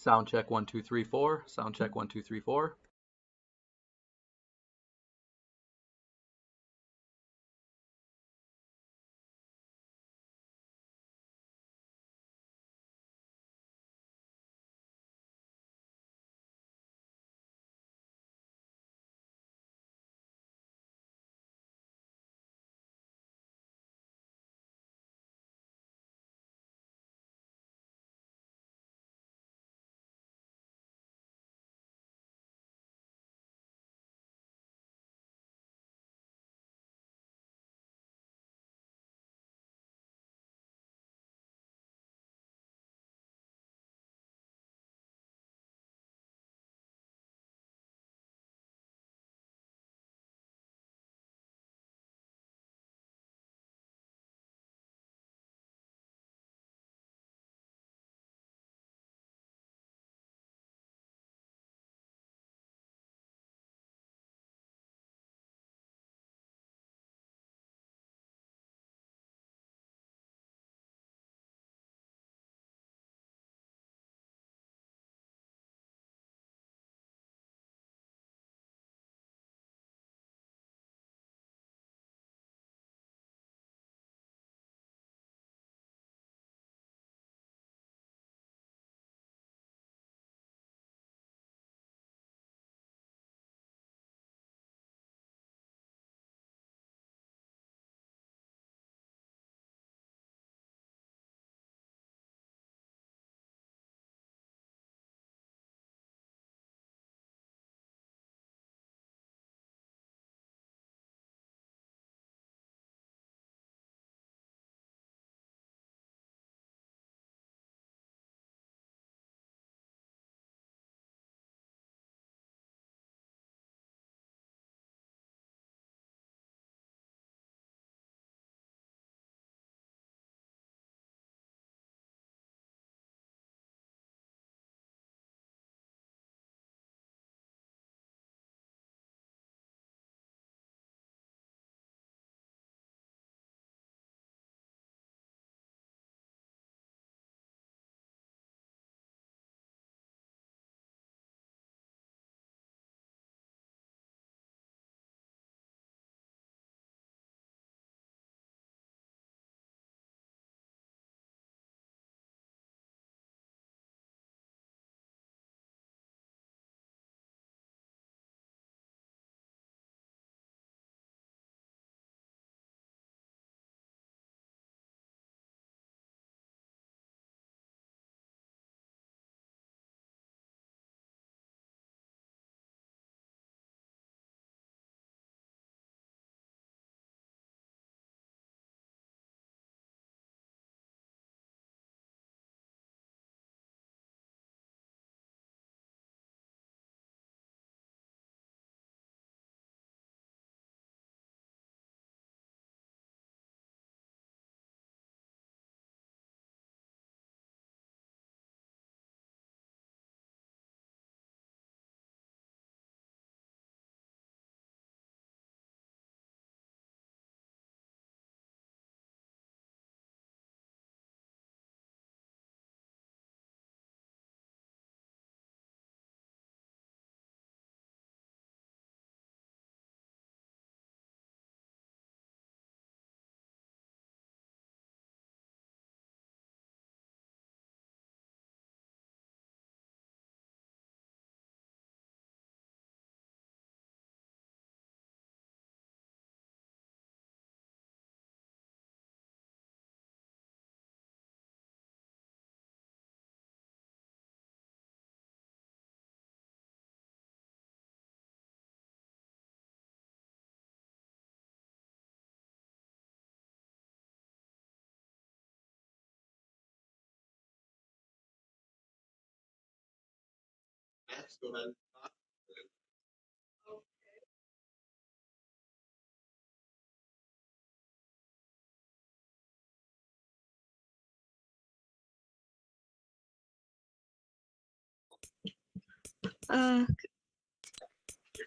Sound check 1 2 3 4. Sound check 1 2 3 4.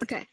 Okay.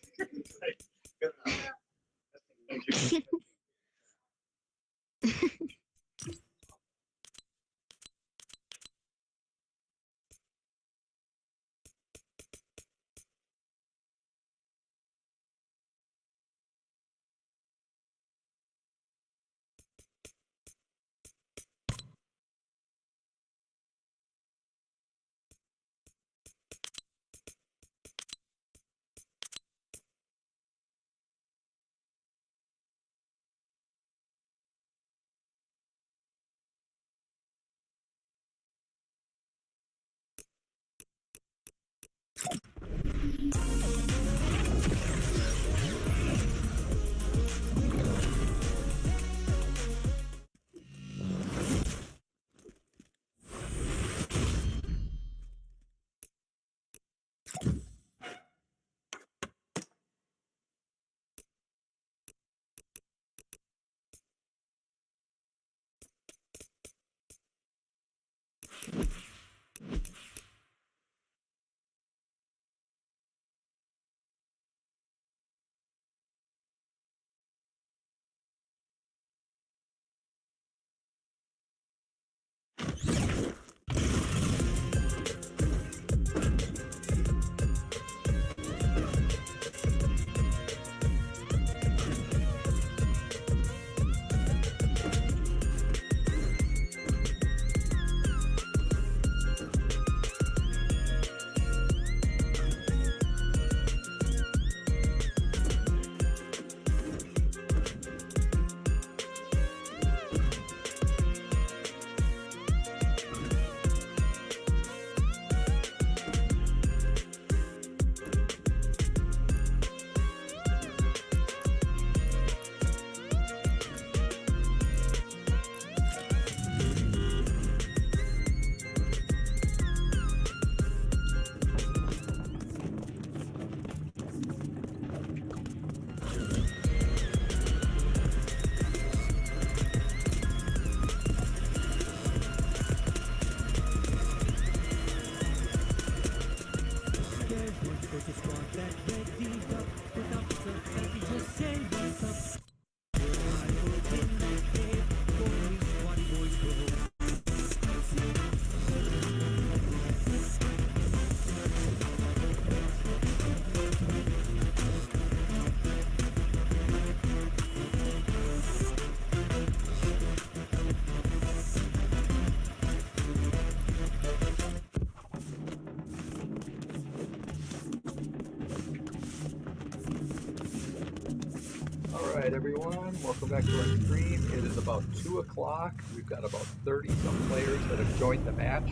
Alright everyone, welcome back to Restream. It is about 2 o'clock. We've got about 30 some players that have joined the match.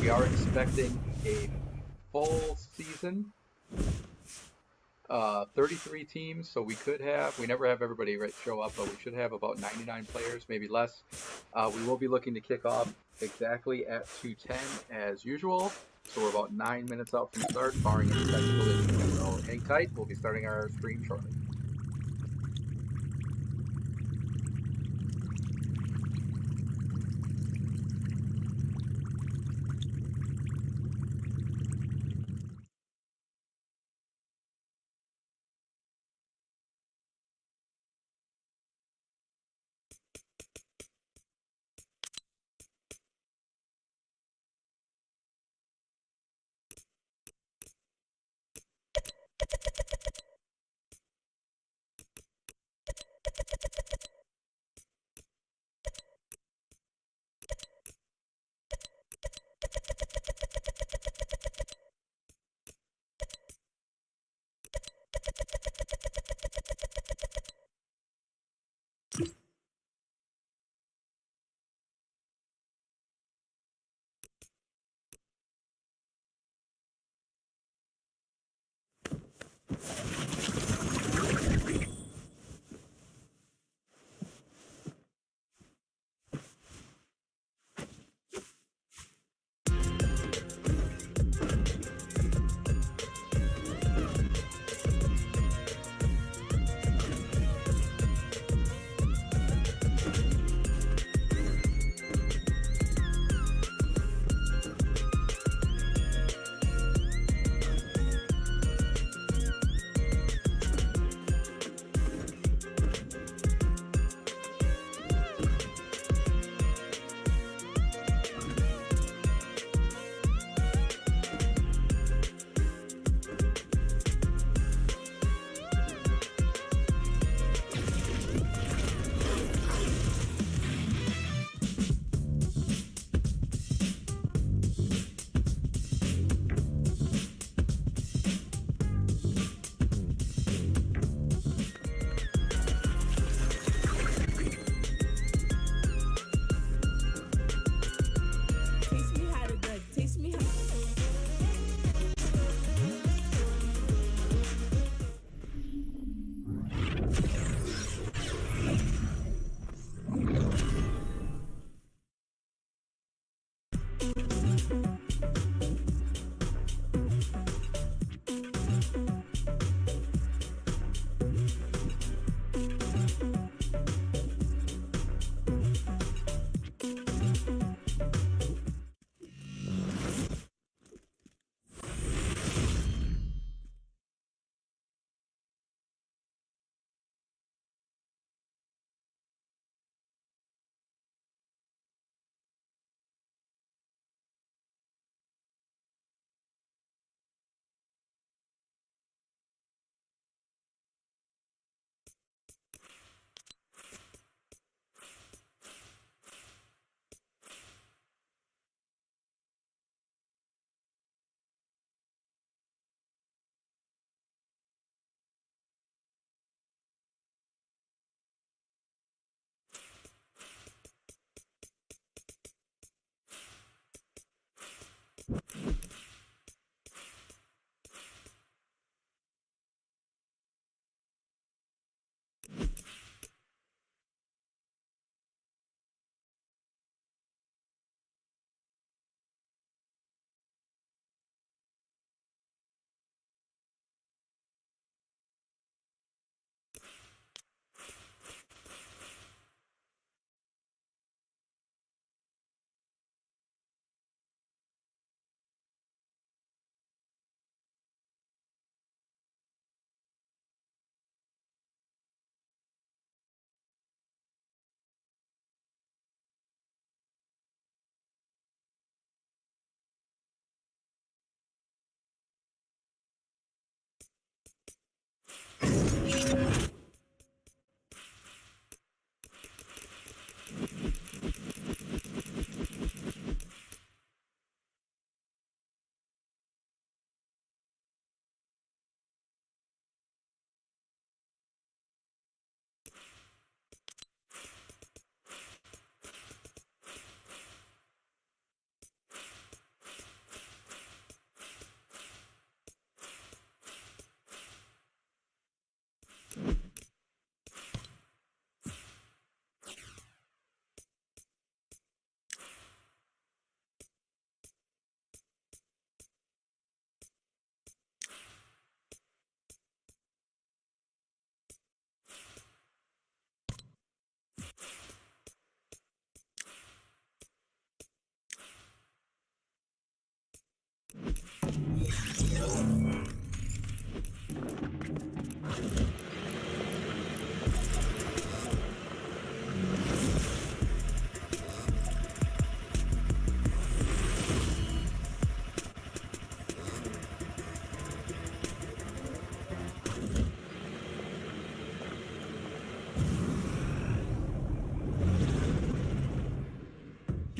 We are expecting a full season. 33 teams, so we never have everybody show up, but we should have about 99 players, maybe less. We will be looking to kick off exactly at 2:10 as usual. So we're about 9 minutes out from start, barring any technical issues. So hang tight, we'll be starting our stream shortly.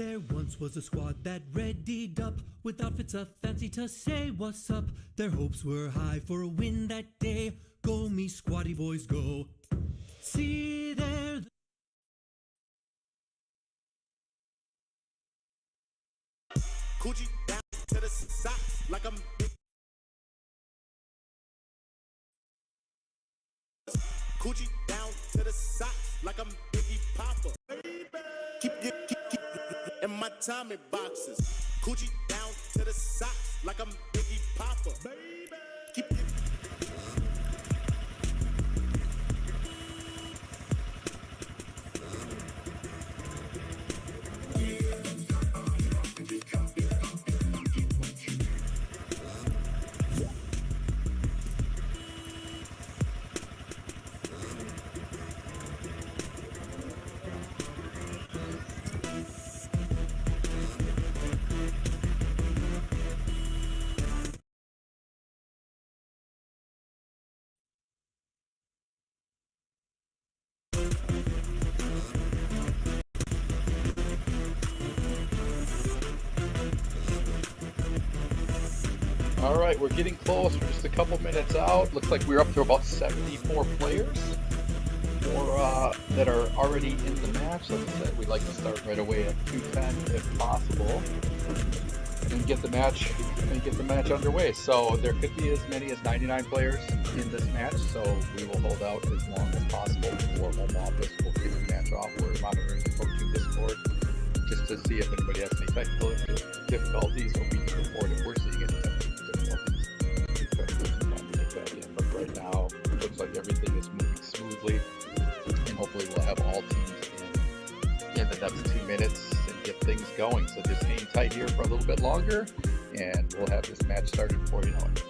There once was a squad that readied up with outfits a fancy to say what's up. Their hopes were high for a win that day. Go me squatty boys go. See there. Coochie down to the socks like I'm Coochie down to the socks like I'm Biggie Papa. Keep in my Tommy boxes. Coochie down to the socks like I'm Biggie Papa. Keep All right, we're getting close. We're just a couple minutes out. Looks like we're up to about 74 players that are already in the match. Like I said, we'd like to start right away at 2:10 if possible, and get the match underway. So there could be as many as 99 players in this match. So we will hold out as long as possible before home office. We'll kick the match off. We're monitoring the coaching Discord just to see if anybody has any technical difficulties, or we can report if we're seeing any technical difficulties. We try to get some time to get back in, but right now it looks like everything is moving smoothly, and hopefully we'll have all teams in the next 2 minutes and get things going. So just hang tight here for a little bit longer, and we'll have this match started before you know it.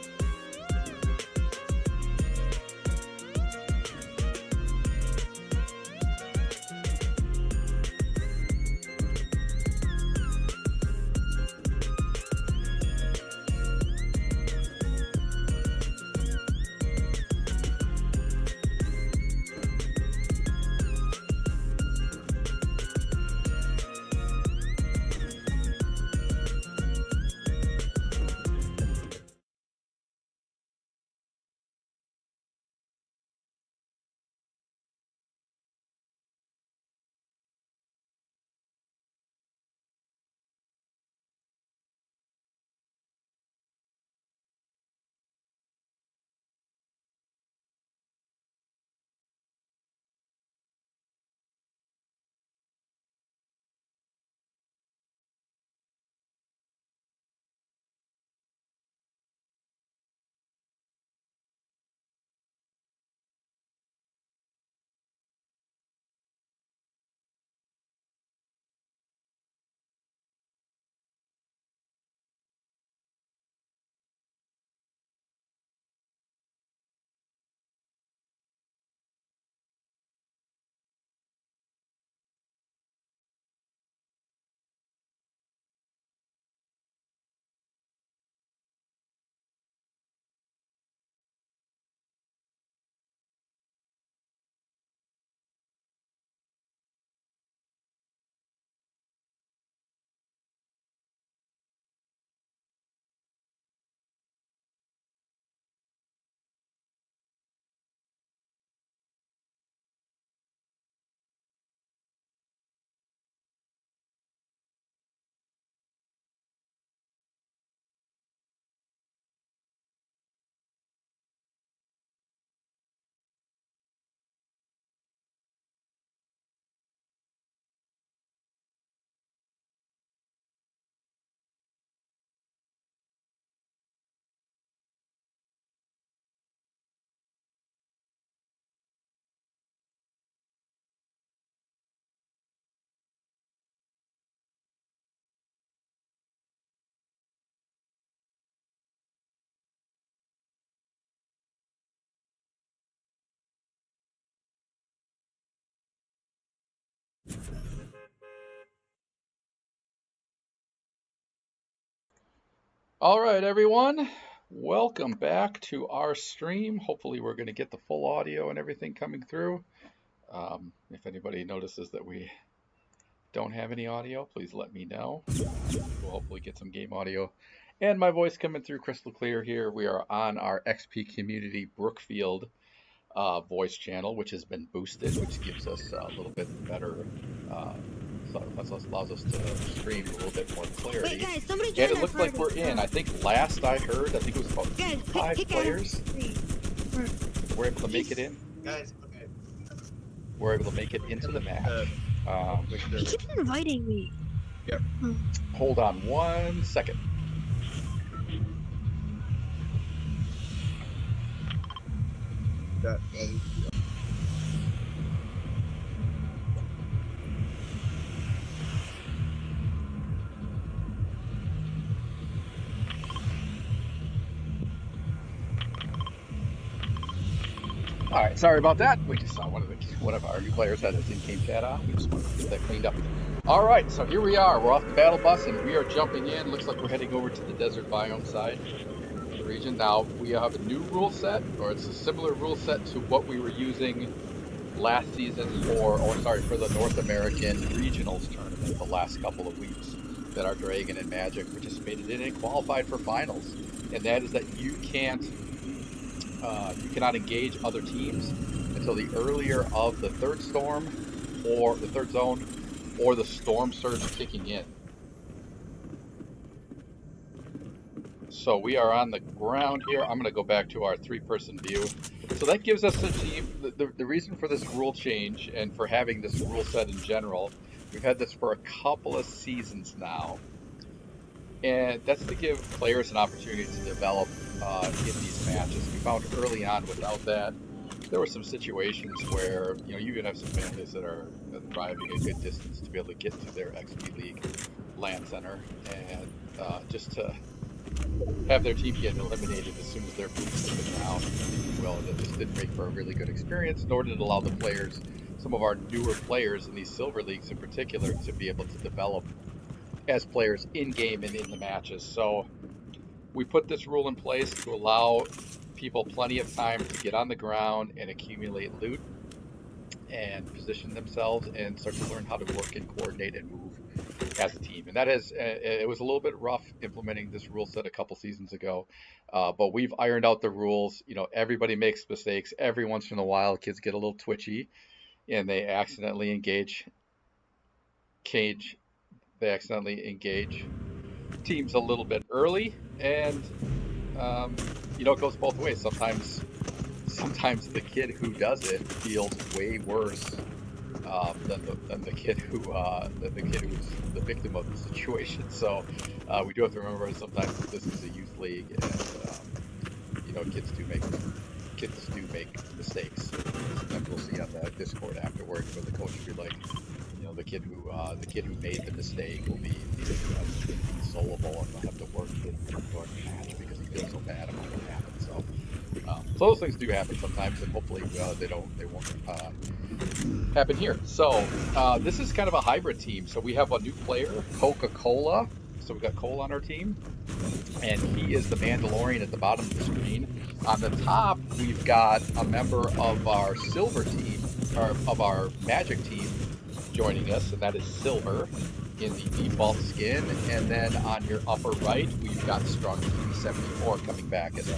All right, everyone, welcome back to our stream. Hopefully we're going to get the full audio and everything coming through. If anybody notices that we don't have any audio, please let me know. We'll hopefully get some game audio. And my voice coming through crystal clear here. We are on our XP Community Brookfield voice channel, which has been boosted, which gives us a little bit better, allows us to stream a little bit more clarity. Wait, guys, somebody And join it our looks like we're party. in. I think last I heard, I think it was about Guys, 5 kick players out. were able to make it in. Guys, okay. Were able to make it into the match. He keeps inviting me. Yep. Hold on 1 second. That All right, sorry about that. We just saw one of our new players had his in-game chat on. We just wanted to get that cleaned up. All right, so here we are. We're off the battle bus, and we are jumping in. Looks like we're heading over to the desert biome side of the region. Now, we have a new rule set, or it's a similar rule set to what we were using last season for the North American Regionals tournament the last couple of weeks that our Dragon and Magic participated in and qualified for finals. And that is that you cannot engage other teams until the earlier of the third storm or the third zone or the storm surge kicking in. So we are on the ground here. I'm going to go back to our 3-person view. So that gives us a team. The reason for this rule change and for having this rule set in general, we've had this for a couple of seasons now. And that's to give players an opportunity to develop in these matches. We found early on without that, there were some situations where, you know, you can have some families that are driving a good distance to be able to get to their XP League LAN center, and just to have their team get eliminated as soon as their boots hit the ground, well, that just didn't make for a really good experience, nor did it allow the players, some of our newer players in these silver leagues in particular, to be able to develop as players in-game and in the matches. So we put this rule in place to allow people plenty of time to get on the ground and accumulate loot and position themselves and start to learn how to work and coordinate and move as a team. And that is, it was a little bit rough implementing this rule set a couple seasons ago, but we've ironed out the rules. You know, everybody makes mistakes. Every once in a while, kids get a little twitchy and they accidentally engage teams a little bit early, and you know, it goes both ways. Sometimes the kid who does it feels way worse than the kid who's the victim of the situation. So we do have to remember sometimes that this is a youth league, and you know, kids do make mistakes. Sometimes we'll see on the Discord afterwards where the coach will be like, you know, the kid who made the mistake will be inconsolable and they'll have to work with the match because he feels so bad about what happened. So those things do happen sometimes, and hopefully they won't happen here. So this is kind of a hybrid team. So we have a new player, Coca-Cola. So we've got Cole on our team, and he is the Mandalorian at the bottom of the screen. On the top, we've got a member of our silver team, or of our Magic team, joining us, and that is Silver in the default skin. And then on your upper right, we've got Strong TV 74 coming back as a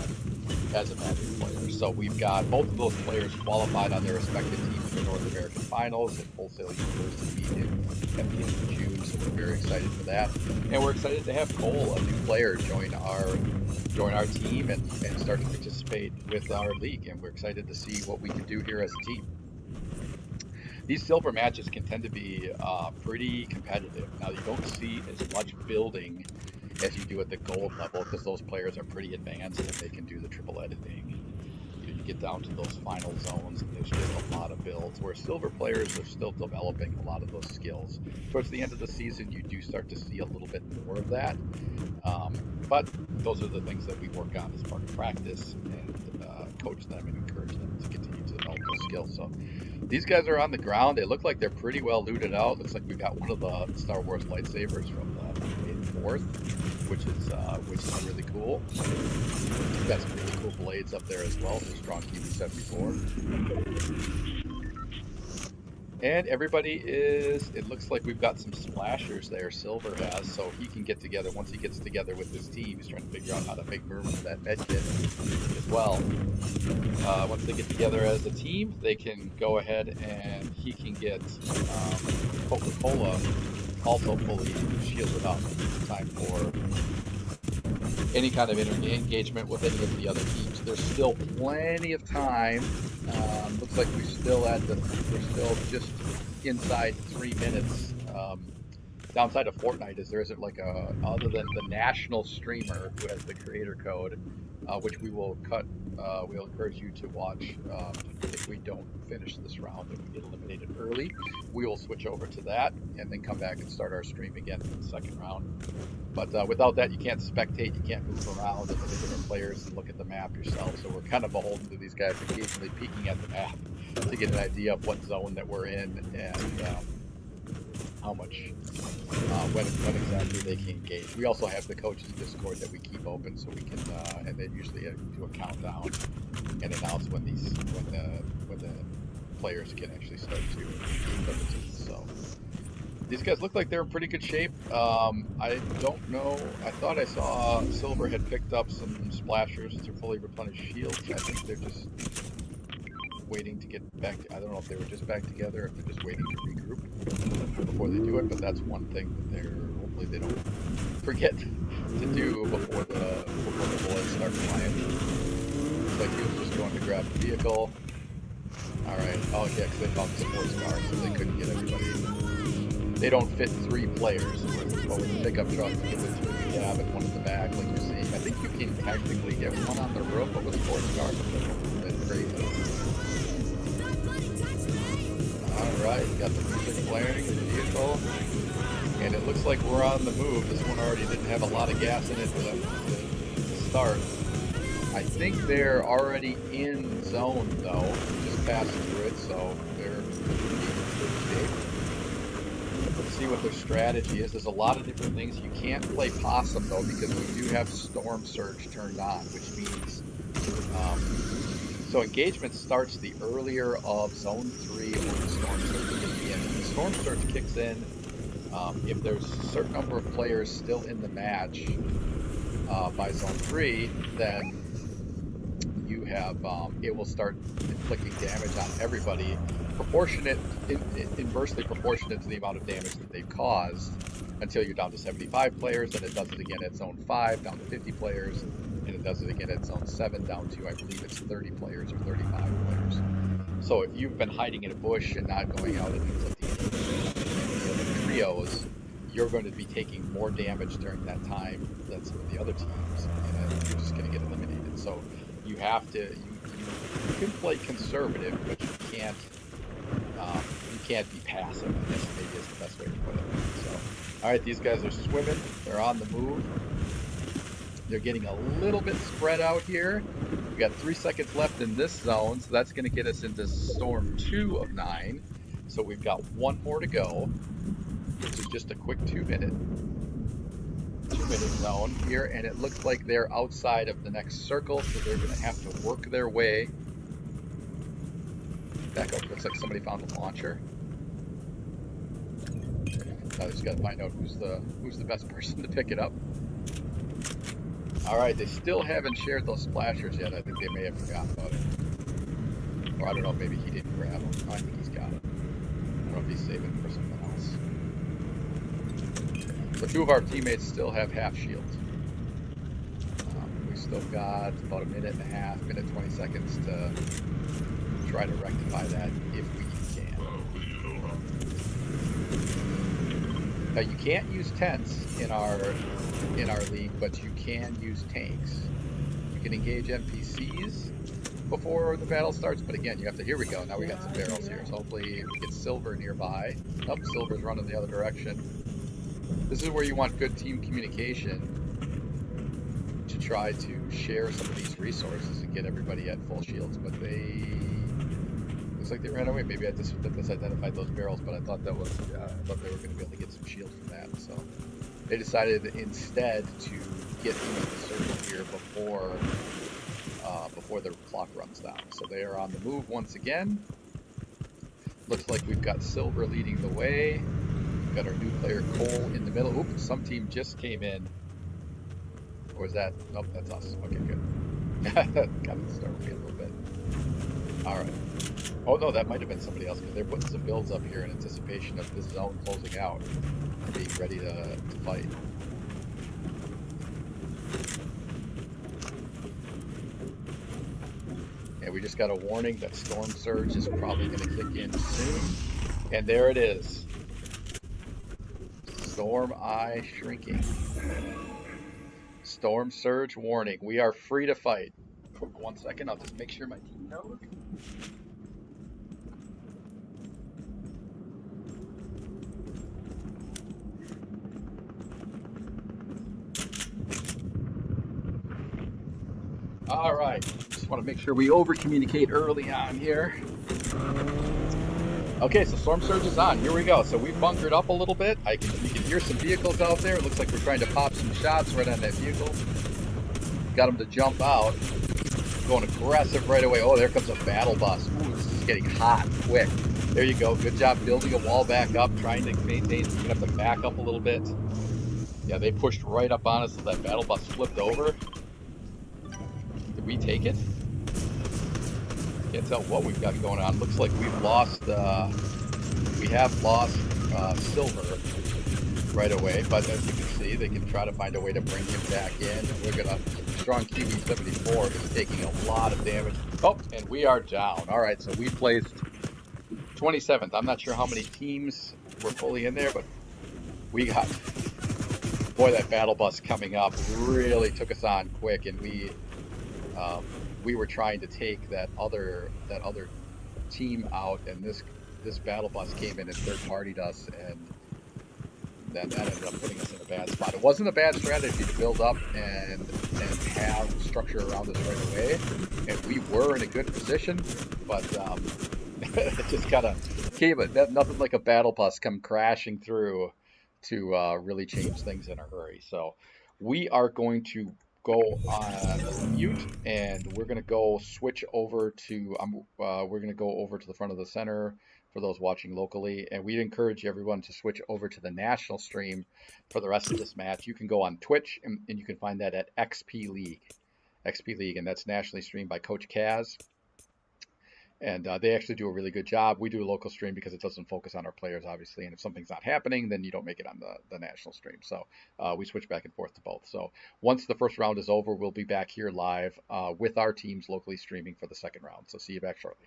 Magic player. So we've got both of those players qualified on their respective teams for North American Finals at Wholesale University at the end of June. So we're very excited for that, and we're excited to have Cole, a new player, join our team and start to participate with our league. And we're excited to see what we can do here as a team. These silver matches can tend to be pretty competitive. Now, you don't see as much building as you do at the gold level because those players are pretty advanced and they can do the triple editing. You get down to those final zones and there's just a lot of builds, where silver players are still developing a lot of those skills. Towards the end of the season, you do start to see a little bit more of that. But those are the things that we work on as part of practice and coach them and encourage them to continue to develop those skills. So these guys are on the ground. They look like they're pretty well looted out. Looks like we got one of the Star Wars lightsabers from the 4th, which is really cool. We've got some really cool blades up there as well. So Strong TV 74. And everybody is, it looks like we've got some splashers there, Silver has, so he can get together, once he gets together with his team, he's trying to figure out how to make room for that med kit as well. Once they get together as a team, they can go ahead and he can get Coca-Cola also fully shielded up in time for any kind of engagement with any of the other teams. There's still plenty of time. Looks like we're still just inside 3 minutes. Downside of Fortnite is there isn't like other than the national streamer who has the creator code, which we will cut. We'll encourage you to watch. If we don't finish this round and we get eliminated early, we will switch over to that and then come back and start our stream again for the second round. But without that, you can't spectate, you can't move around and look at different players and look at the map yourself. So we're kind of beholden to these guys occasionally peeking at the map to get an idea of what zone that we're in and how much, when exactly they can engage. We also have the coaches Discord that we keep open so we can, and they usually do a countdown and announce when the players can actually start to engage other teams. So these guys look like they're in pretty good shape. I don't know. I thought I saw Silver had picked up some splashers to fully replenish shields. I think they're just waiting to get back. I don't know if they were just back together or if they're just waiting to regroup before they do it. But that's one thing that hopefully they don't forget to do before the bullets start flying. Looks like he was just going to grab the vehicle. All right. Oh yeah, because they found the sports car, so they couldn't get everybody. They don't fit 3 players. But with the pickup truck, you get the 2 in the cab and 1 in the back, like you see. I think you can technically get 1 on the roof of a sports car, but that's crazy. Alright, got the music blaring in the vehicle. And it looks like we're on the move. This one already didn't have a lot of gas in it to start. I think they're already in zone though. Just passed through it, so they're in good shape. Let's see what their strategy is. There's a lot of different things. You can't play possum though because we do have storm surge turned on, which means so engagement starts the earlier of zone 3 or the storm surge kicks in. When the storm surge kicks in, if there's a certain number of players still in the match by zone 3, then you have it will start inflicting damage on everybody, inversely proportionate to the amount of damage that they've caused, until you're down to 75 players. Then it does it again at zone 5, down to 50 players, and it does it again at zone 7, down to, I believe it's 30 players or 35 players. So if you've been hiding in a bush and not going out and inflicting any other trios, you're going to be taking more damage during that time than some of the other teams, and you're just going to get eliminated. So you have to, you can play conservative, but you can't be passive, I guess maybe is the best way to put it. So, all right, these guys are swimming. They're on the move. They're getting a little bit spread out here. We got 3 seconds left in this zone, so that's going to get us into storm 2 of 9. So we've got 1 more to go, which is just a quick 2-minute zone here, and it looks like they're outside of the next circle, so they're going to have to work their way back up. Looks like somebody found a launcher. I just got to find out who's the best person to pick it up. All right, they still haven't shared those splashers yet. I think they may have forgotten about it, or I don't know, maybe he didn't grab them. I think he's got it. I don't know if he's saving it for something else. So 2 of our teammates still have half shields. We still got about 1.5 minutes, minute 20 seconds to try to rectify that if we can. Now you can't use tents in our league, but you can use tanks. You can engage NPCs before the battle starts, but again, you have to. Here we go. Now we got some barrels here, so hopefully we get Silver nearby. Oh, Silver's running the other direction. This is where you want good team communication to try to share some of these resources and get everybody at full shields, but they looks like they ran away. Maybe I just identified those barrels, but I thought that was I thought they were going to be able to get some shield from that. So they decided instead to get into the circle here before the clock runs down. So they are on the move once again. Looks like we've got Silver leading the way. We've got our new player Cole in the middle. Oops, some team just came in. Or is that? Nope, that's us. Okay, good. Got to start with me a little bit. All right. Oh no, that might have been somebody else because they're putting some builds up here in anticipation of this zone closing out and being ready to fight. And we just got a warning that storm surge is probably going to kick in soon. And there it is. Storm eye shrinking. Storm surge warning. We are free to fight. 1 second, I'll just make sure my team knows. All right, just want to make sure we over communicate early on here. Okay, so storm surge is on. Here we go. So we bunkered up a little bit. You can hear some vehicles out there. It looks like we're trying to pop some shots right on that vehicle. Got them to jump out. Going aggressive right away. Oh, there comes a battle bus. Ooh, this is getting hot quick. There you go. Good job building a wall back up, trying to maintain. You're gonna have to back up a little bit. Yeah, they pushed right up on us, so that battle bus flipped over. Did we take it? Can't tell what we've got going on. Looks like we've lost. We have lost Silver right away, but as you can see, they can try to find a way to bring him back in. We're gonna. Strong Kiwi 74 is taking a lot of damage. Oh, and we are down. All right, so we placed 27th. I'm not sure how many teams were fully in there, but we got. Boy, that battle bus coming up really took us on quick, and we were trying to take that other team out, and this battle bus came in and third partied us, and then that ended up putting us in a bad spot. It wasn't a bad strategy to build up and have structure around us right away, and we were in a good position, but it just kind of came. Nothing like a battle bus come crashing through to really change things in a hurry. So we are going to go on mute, and we're going to go switch over to we're going to go over to the front of the center for those watching locally, and we'd encourage everyone to switch over to the national stream for the rest of this match. You can go on Twitch, and you can find that at XP League, and that's nationally streamed by Coach Kaz. And they actually do a really good job. We do a local stream because it doesn't focus on our players, obviously. And if something's not happening, then you don't make it on the national stream. So we switch back and forth to both. So once the first round is over, we'll be back here live with our teams locally streaming for the second round. So see you back shortly.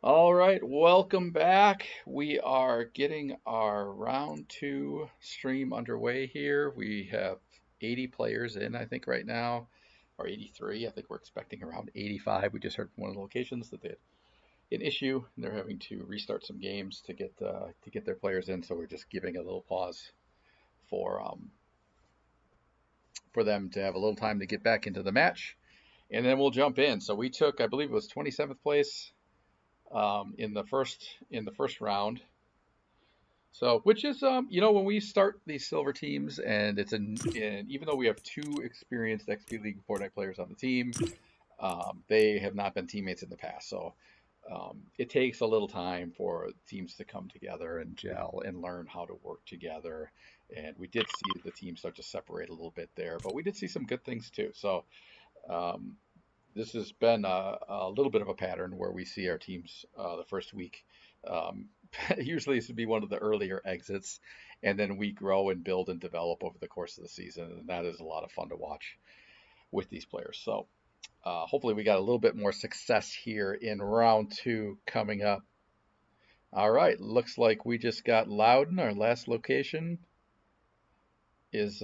All right, welcome back. We are getting our round 2 stream underway here. We have 80 players in, I think, right now, or 83. I think we're expecting around 85. We just heard from one of the locations that they had an issue, and they're having to restart some games to get their players in. So we're just giving a little pause for them to have a little time to get back into the match, and then we'll jump in. So we took, I believe it was 27th place in the first round. So, which is, when we start these silver teams, and even though we have 2 experienced XP League Fortnite players on the team, they have not been teammates in the past. So, it takes a little time for teams to come together and gel and learn how to work together. And we did see the team start to separate a little bit there, but we did see some good things too. So, this has been a little bit of a pattern where we see our teams the first week. Usually this would be one of the earlier exits, and then we grow and build and develop over the course of the season, and that is a lot of fun to watch with these players. So hopefully we got a little bit more success here in round 2 coming up. All right, looks like we just got Loudon. Our last location is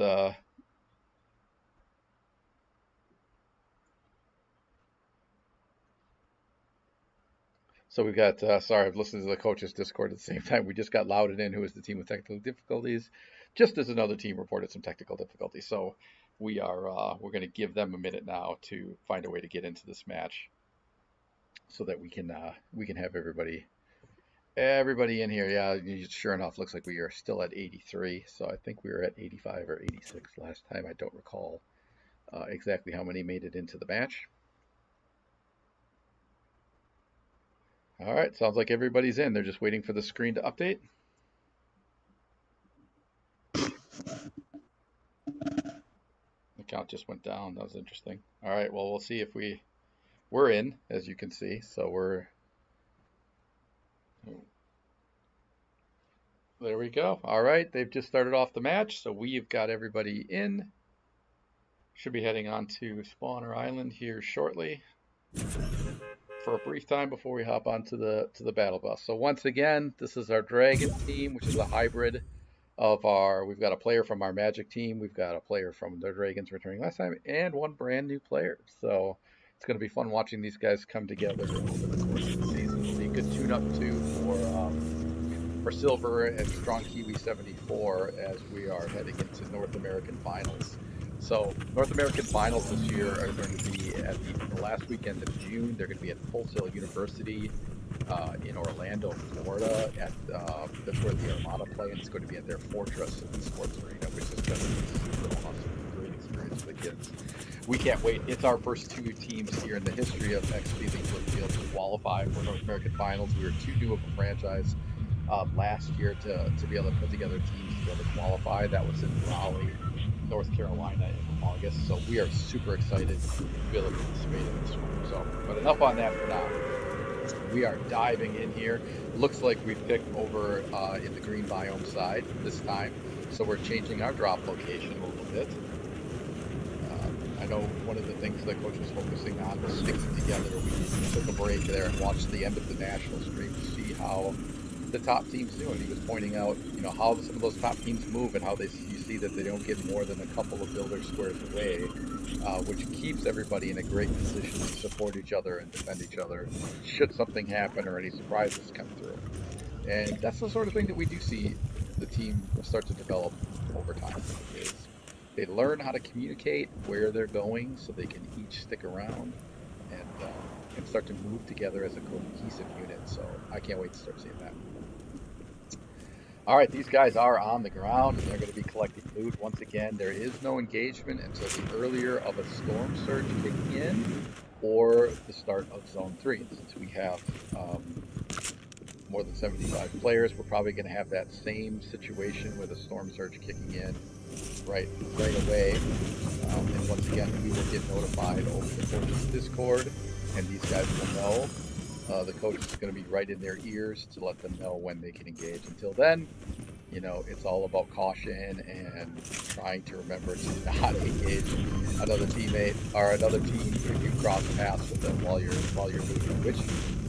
so we've got, sorry, I've listened to the coaches Discord at the same time. We just got Loudon in, who is the team with technical difficulties, just as another team reported some technical difficulties. So we're going to give them a minute now to find a way to get into this match, so that we can have everybody in here. Yeah, sure enough, looks like we are still at 83. So I think we were at 85 or 86 last time. I don't recall exactly how many made it into the match. All right, sounds like everybody's in. They're just waiting for the screen to update. The count just went down. That was interesting. All right, well, we'll see if we're in, as you can see. So there we go. All right, they've just started off the match, so we've got everybody in. Should be heading on to Spawner Island here shortly for a brief time before we hop onto the battle bus. So once again, this is our Dragon team, which is a hybrid of we've got a player from our Magic team, we've got a player from the Dragons returning last time, and one brand new player. So it's going to be fun watching these guys come together over the course of the season. It'll be a good tune-up too for Silver and Strong Kiwi 74 as we are heading into North American Finals. So North American Finals this year are going to be at the last weekend of June. They're going to be at Full Sail University in Orlando, Florida. That's where the Armada play, and it's going to be at their Fortress Sports Arena, which is going to be super awesome, great experience for the kids. We can't wait. It's our first 2 teams here in the history of XP League Brookfield to qualify for North American Finals. We were too new of a franchise last year to be able to put together teams to be able to qualify. That was in Raleigh, North Carolina in August. So we are super excited to be able to participate in this one. So, but enough on that for now. We are diving in here. Looks like we've picked over in the green biome side this time. So we're changing our drop location a little bit. I know one of the things that coach was focusing on was sticking together. We took a break there and watched the end of the national stream to see how the top teams do, and he was pointing out, you know, how some of those top teams move and how you see that they don't get more than a couple of builder squares away, which keeps everybody in a great position to support each other and defend each other should something happen or any surprises come through. And that's the sort of thing that we do see the team start to develop over time. Is they learn how to communicate where they're going so they can each stick around and start to move together as a cohesive unit. So I can't wait to start seeing that. All right, these guys are on the ground and they're going to be collecting loot. Once again, there is no engagement until the earlier of a storm surge kicking in or the start of zone 3. Since we have more than 75 players, we're probably going to have that same situation with a storm surge kicking in right away. And once again, we will get notified over the coach's Discord, and these guys will know. The coach is going to be right in their ears to let them know when they can engage. Until then, you know, it's all about caution and trying to remember to not engage another teammate or another team if you cross paths with them while you're moving,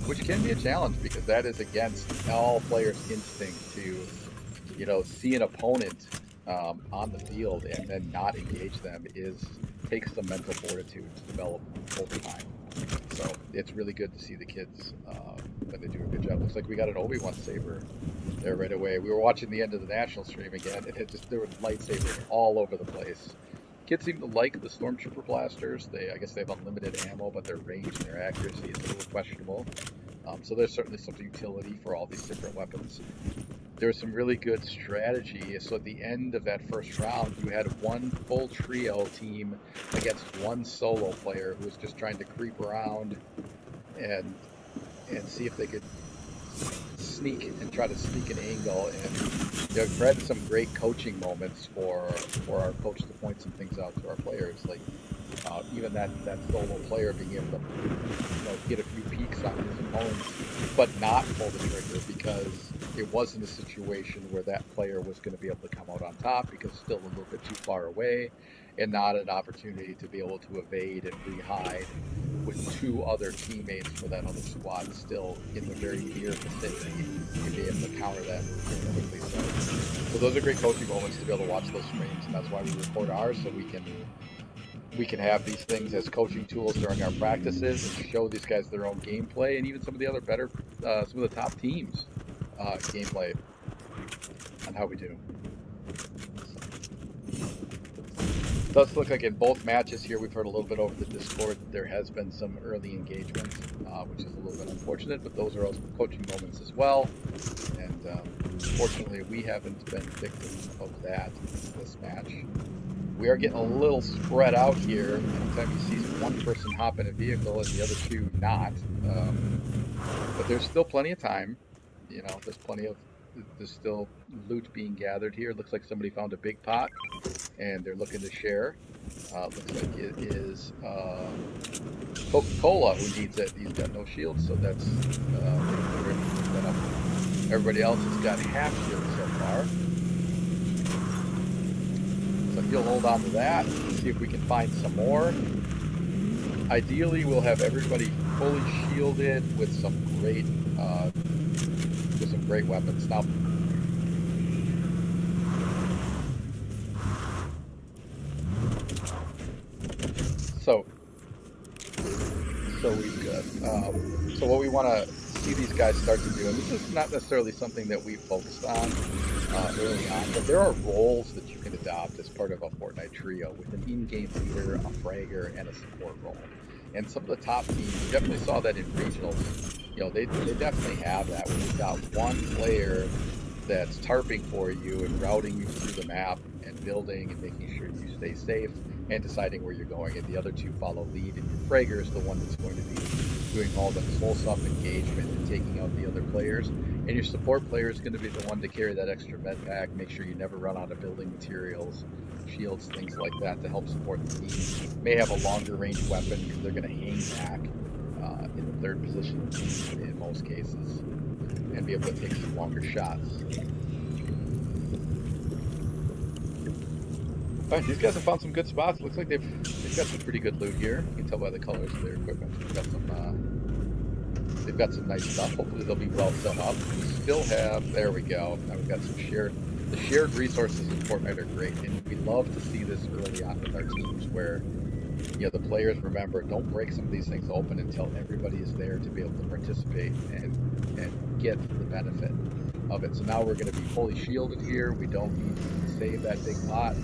which can be a challenge because that is against all players' instinct to, you know, see an opponent on the field and then not engage them takes some mental fortitude to develop over time. So it's really good to see the kids when they do a good job. Looks like we got an Obi-Wan saber there right away. We were watching the end of the national stream again, and there were lightsabers all over the place. Kids seem to like the Stormtrooper blasters. I guess they have unlimited ammo, but their range and their accuracy is a little questionable. So there's certainly some utility for all these different weapons. There's some really good strategy. So at the end of that first round, you had one full trio team against one solo player who was just trying to creep around and see if they could sneak and try to sneak an angle. And they've had some great coaching moments for our coach to point some things out to our players, like even that solo player being able to, you know, get a few peeks on his opponents, but not pull the trigger because it wasn't a situation where that player was going to be able to come out on top because it's still a little bit too far away, and not an opportunity to be able to evade and re-hide with two other teammates for that other squad still in the very near vicinity to be able to counter that very quickly. So those are great coaching moments to be able to watch those streams, and that's why we record ours, so we can have these things as coaching tools during our practices and show these guys their own gameplay and even some of the other better, some of the top teams gameplay on how we do. It does look like in both matches here, we've heard a little bit over the Discord that there has been some early engagement, which is a little bit unfortunate, but those are also coaching moments as well. And fortunately, we haven't been victims of that in this match. We are getting a little spread out here. Anytime you see one person hop in a vehicle and the other two not. But there's still plenty of time. You know, there's still loot being gathered here. Looks like somebody found a big pot and they're looking to share. Looks like it is Coca-Cola who needs it. He's got no shield, so that's that up. Everybody else has got half shield so far. So he'll hold on to that, see if we can find some more. Ideally, we'll have everybody fully shielded with some great weapons. Now, so we've got. So what we want to see these guys start to do, and this is not necessarily something that we've focused on early on, but there are roles that you can adopt as part of a Fortnite trio with an in-game leader, a fragger, and a support role. And some of the top teams, you definitely saw that in regionals. You know, they definitely have that where you've got one player that's tarping for you and routing you through the map and building and making sure you stay safe and deciding where you're going, and the other two follow lead, and your fragger is the one that's going to be doing all the close-up engagement and taking out the other players. And your support player is going to be the one to carry that extra med pack, make sure you never run out of building materials, shields, things like that to help support the team. May have a longer range weapon because they're going to hang back in the third position in most cases and be able to take some longer shots. All right, these guys have found some good spots. Looks like they've got some pretty good loot here. You can tell by the colors of their equipment. They've got some nice stuff. Hopefully they'll be well set up. We still have, there we go. Now we've got some the shared resources in Fortnite are great, and we love to see this early on with our teams where, you know, the players remember, don't break some of these things open until everybody is there to be able to participate and get the benefit of it. So now we're going to be fully shielded here. We don't need to save that big pot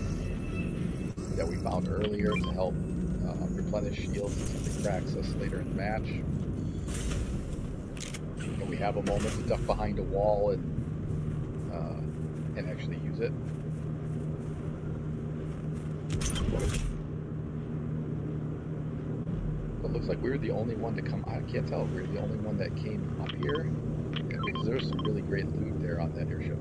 that we found earlier to help replenish shields if something cracks us later in the match. And we have a moment to duck behind a wall and actually use it. But it looks like we were the only one to come. I can't tell if we were the only one that came up here, because there's some really great loot there on that airship.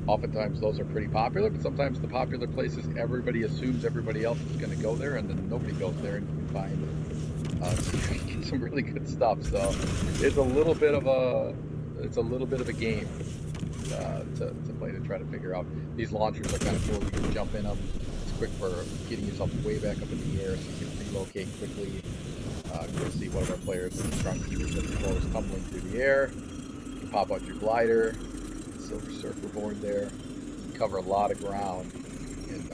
Oftentimes those are pretty popular, but sometimes the popular places, everybody assumes everybody else is going to go there, and then nobody goes there, and you can find some really good stuff. So it's a little bit of a game to play, to try to figure out. These launchers are kind of cool. You can jump in them. It's quick for getting yourself way back up in the air, so you can relocate quickly. You can see one of our players in the front here that flows tumbling through the air. You can pop out your glider. Silver Surfer board there. You can cover a lot of ground in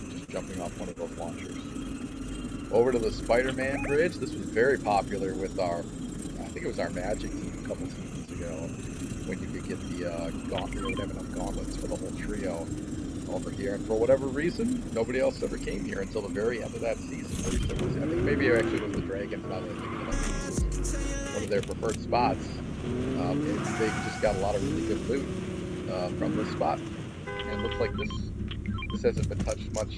just jumping off one of those launchers. Over to the Spider-Man bridge. This was very popular with our, I think it was our Magic team a couple seasons ago, when you could get the gauntlet. We would have enough gauntlets for the whole trio over here. And for whatever reason, nobody else ever came here until the very end of that season. I think maybe it actually was the Dragons. Now that I think of it, I think this was one of their preferred spots. And they just got a lot of really good loot from this spot. And it looks like this hasn't been touched much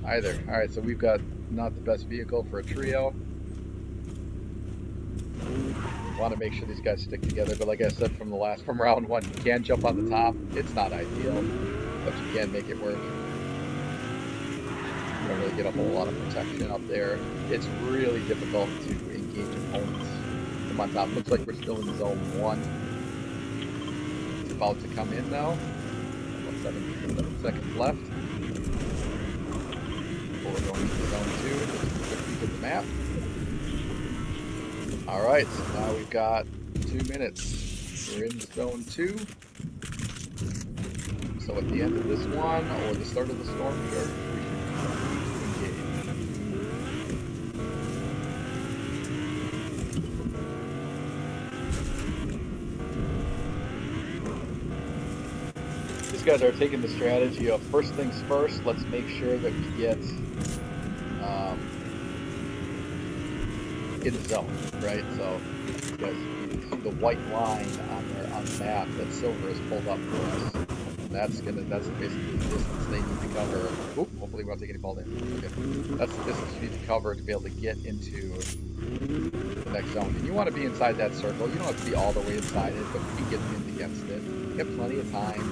either. Alright, so we've got not the best vehicle for a trio. We want to make sure these guys stick together, but like I said from round one, you can jump on the top. It's not ideal, but you can make it work. You don't really get a whole lot of protection up there. It's really difficult to engage opponents from on top. Looks like we're still in zone 1. It's about to come in now. About 7 seconds left. Before we're going into zone 2. Just a quick peek at the map. Alright, so now we've got 2 minutes. We're in zone 2. So at the end of this one, or the start of the storm surge, we should engage. These guys are taking the strategy of first things first, let's make sure that we get in the zone, right? So you guys see the white line on the map that Silver has pulled up for us. And that's basically the distance they need to cover. Oop, hopefully we won't take any ball damage. Okay. That's the distance you need to cover to be able to get into the next zone. And you want to be inside that circle. You don't have to be all the way inside it, but you can get in against it. You have plenty of time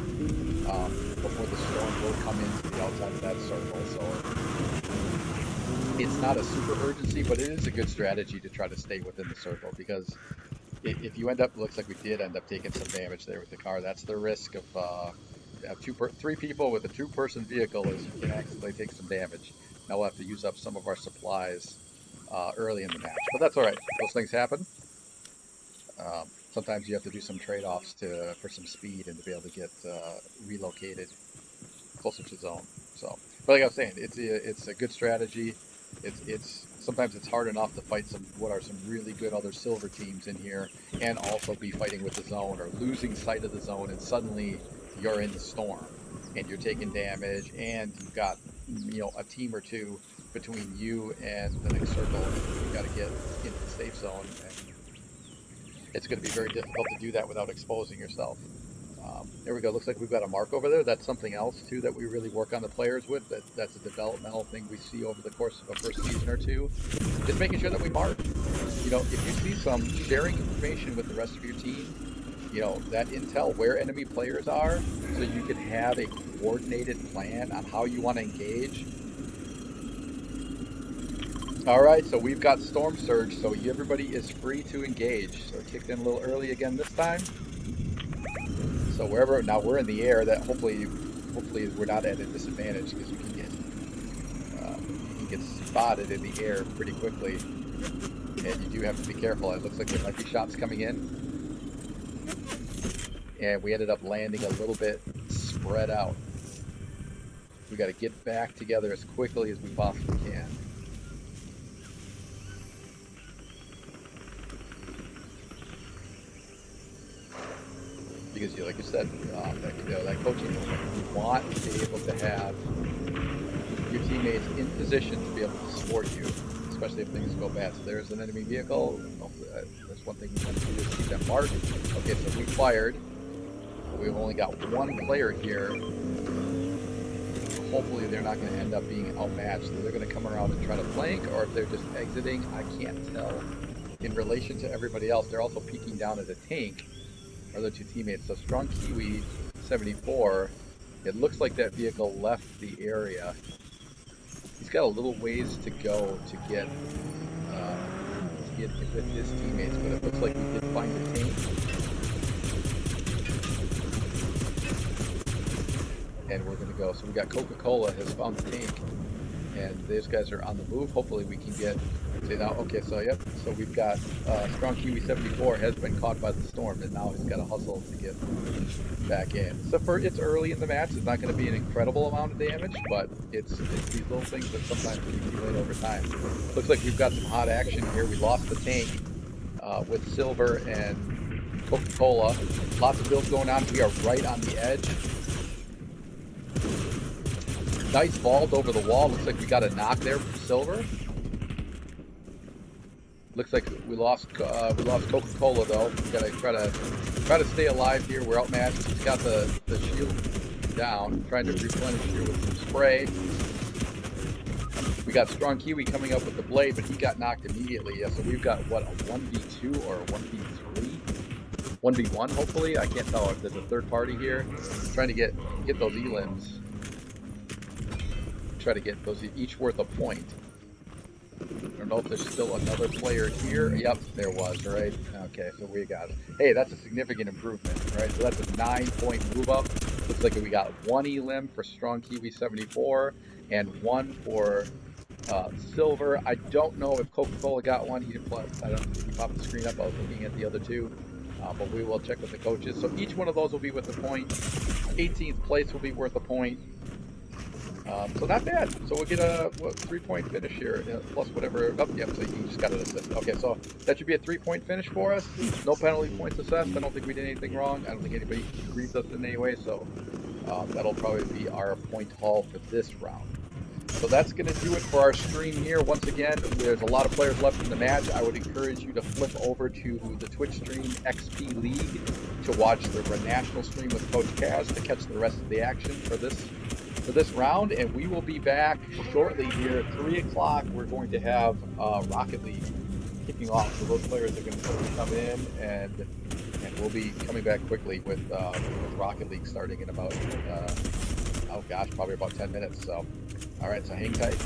before the storm will come into the outside of that circle. So it's not a super urgency, but it is a good strategy to try to stay within the circle, because if you end up, looks like we did end up taking some damage there with the car. That's the risk of three people with a 2-person vehicle, is you can accidentally take some damage. Now we'll have to use up some of our supplies early in the match, but that's all right. Those things happen. Sometimes you have to do some trade-offs for some speed and to be able to get relocated closer to zone. So, but like I was saying, it's a good strategy. Sometimes it's hard enough to fight some really good other silver teams in here, and also be fighting with the zone or losing sight of the zone, and suddenly you're in the storm and you're taking damage, and you've got a team or two between you and the next circle. You've got to get into the safe zone, and it's going to be very difficult to do that without exposing yourself. There we go. Looks like we've got a mark over there. That's something else too that we really work on the players with. That's a developmental thing we see over the course of a first season or two. Just making sure that we mark. If you see some, sharing information with the rest of your team, that intel where enemy players are, so you can have a coordinated plan on how you want to engage. All right, so we've got Storm Surge, so everybody is free to engage. So it kicked in a little early again this time. So now we're in the air, that hopefully hopefully we're not at a disadvantage because you can get spotted in the air pretty quickly, and you do have to be careful. It looks like there might be shots coming in, and we ended up landing a little bit spread out. We got to get back together as quickly as we possibly can. Because, like you said, that coaching moment, you want to be able to have your teammates in position to be able to support you, especially if things go bad. So there's an enemy vehicle. That's one thing we want to do is keep that marked. Okay, so we fired, but we've only got one player here. Hopefully they're not going to end up being outmatched. So they're going to come around and try to flank, or if they're just exiting, I can't tell. In relation to everybody else, they're also peeking down at a tank. Other two teammates. So Strong Kiwi 74, it looks like that vehicle left the area. He's got a little ways to go to get with his teammates, but it looks like we did find the tank. And we're going to go. So we got Coca-Cola has found the tank, and these guys are on the move. Hopefully we can get. Now, okay, so yep, so we've got Strong Kiwi 74 has been caught by the storm, and now he's got to hustle to get back in. So it's early in the match. It's not going to be an incredible amount of damage, but it's these little things that sometimes can accumulate over time. Looks like we've got some hot action here. We lost the tank with Silver and Coca-Cola. Lots of builds going on. We are right on the edge. Nice vault over the wall. Looks like we got a knock there from Silver. Looks like we lost Coca-Cola though. We gotta try to stay alive here. We're outmatched. He's got the shield down, trying to replenish here with some spray. We got Strong Kiwi coming up with the blade, but he got knocked immediately. Yeah, so we've got what, a 1v2 or a 1v3? 1v1 hopefully. I can't tell if there's a third party here. Trying to get those elims. Try to get those each worth a point. I don't know if there's still another player here. Yep, there was, right? Okay, so we got it. Hey, that's a significant improvement, right? So that's a 9-point move up. Looks like we got 1 elim for Strong Kiwi 74 and 1 for Silver. I don't know if Coca-Cola got one. He didn't play. I don't think he popped the screen up. I was looking at the other two. But we will check with the coaches. So each one of those will be worth a point. 18th place will be worth a point. So not bad. So we'll get a 3-point finish here, plus whatever. Oh, yep, so you just got an assist. Okay, so that should be a 3-point finish for us. No penalty points assessed. I don't think we did anything wrong. I don't think anybody grieved us in any way. So that'll probably be our point haul for this round. So that's going to do it for our stream here. Once again, there's a lot of players left in the match. I would encourage you to flip over to the Twitch stream XP League to watch the national stream with Coach Kaz to catch the rest of the action for this round, and we will be back shortly here at 3 o'clock. We're going to have Rocket League kicking off, so those players are going to come in, and we'll be coming back quickly with Rocket League starting in about, probably about 10 minutes. So, all right, so hang tight.